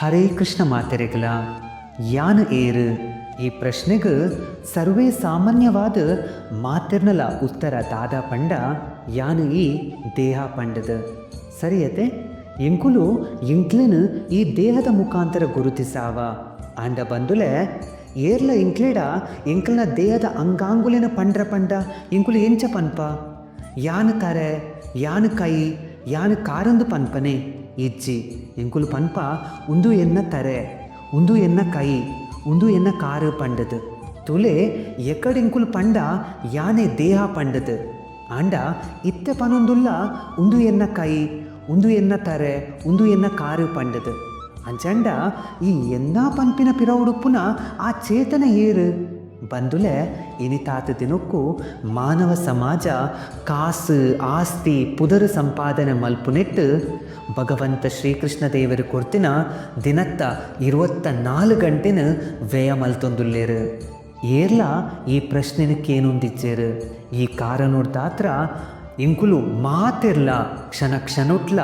ಹರೇ ಕೃಷ್ಣ ಮಾತೆರೆಗಳ ಯಾನ್ ಏರು ಈ ಪ್ರಶ್ನೆಗೆ ಸರ್ವೇ ಸಾಮಾನ್ಯವಾದ ಮಾತಿರ್ನಲ ಉತ್ತರ ದಾದ ಪಂಡ ಯಾನು ಈ ದೇಹ ಪಂಡದ ಸರಿಯತೆ ಎಂಕುಲು ಎಂಕ್ಲನ್ ಈ ದೇಹದ ಮುಖಾಂತರ ಗುರುತಿಸಾವ ಅಂಡ ಬಂದುಲೆ ಏರ್ಲ ಎಂಕ್ಲೇಡ ಎಂಕಲ್ನ ದೇಹದ ಅಂಗಾಂಗುಲಿನ ಪಂಡ್ರ ಪಂಡ ಎಂಕುಲು ಎಂಚ ಪನ್ಪ ಯಾನು ತರೆ ಯಾನು ಕೈ ಯಾನು ಕಾರಂದು ಪನ್ಪನೆ ಇಜ್ಜಿ ಎಂಕುಲು ಪನ್ಪ ಉಂದು ಎನ್ನ ತರೆ ಉಂದು ಎನ್ನ ಕೈ ಉಂದು ಎನ್ನ ಕಾರು ಪಂಡದು ತುಲೆ ಎಕ್ಕಡೆಂಕುಲು ಪಂಡ ಯಾನೆ ದೇಹ ಪಂಡದು ಆಂಡ ಇತ್ತೆ ಪನೊಂದುಲ್ಲ ಉಂದು ಎನ್ನ ಕೈ ಉಂದು ಎನ್ನ ತರೆ ಉಂದು ಎನ್ನ ಕಾರು ಪಂಡದು ಅಂಚಂಡ ಈ ಎನ್ನ ಪನ್ಪಿನ ಪಿರವುಡುಪ್ಪುನ ಆ ಚೇತನ ಏರು ಬಂದುಲೆ ಇನಿತಾತ ದಿನಕ್ಕೂ ಮಾನವ ಸಮಾಜ ಕಾಸು ಆಸ್ತಿ ಪುದರು ಸಂಪಾದನೆ ಮಲ್ಪುನೆಟ್ಟು ಭಗವಂತ ಶ್ರೀಕೃಷ್ಣ ದೇವರು ಕೊರ್ತಿನ ದಿನತ್ತ 24 ಗಂಟೆನ ವ್ಯಯ ಮಲ್ತೊಂದುಲ್ಲೇರು ಏರ್ಲ ಈ ಪ್ರಶ್ನೆನಕ್ಕೇನೊಂದಿಜ್ಜೇರು ಈ ಕಾರಣೋಡ್ದಾತ್ರ ಇಂಕುಲು ಮಾತಿರ್ಲ ಕ್ಷಣ ಕ್ಷಣೊಟ್ಲ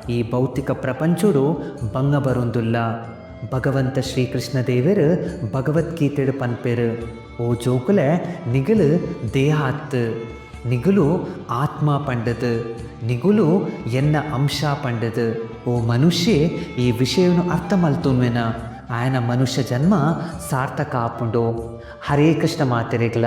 ಈ ಭೌತಿಕ ಪ್ರಪಂಚೋಡು ಬಂಗ ಬರೊಂದುಲ್ಲ ಭಗವಂತ ಶ್ರೀಕೃಷ್ಣ ದೇವರು ಭಗವದ್ಗೀತೆಡು ಪನ್ಪೆರು ಓ ಜೋಕುಲೆ ನಿಗಲು ದೇಹ ಅತ್ತು ನಿಗುಲು ಆತ್ಮ ಪಂಡದು ನಿಗುಲು ಎನ್ನ ಅಂಶ ಪಂಡದು ಓ ಮನುಷ್ಯ ಈ ವಿಷಯವನ್ನು ಅರ್ಥ ಮಲ್ತುನ್ವೆನ ಆಯನ ಮನುಷ್ಯ ಜನ್ಮ ಸಾರ್ಥಕ ಆಪುಂಡು ಹರೇ ಕೃಷ್ಣ ಮಾತೆರೆಗಳ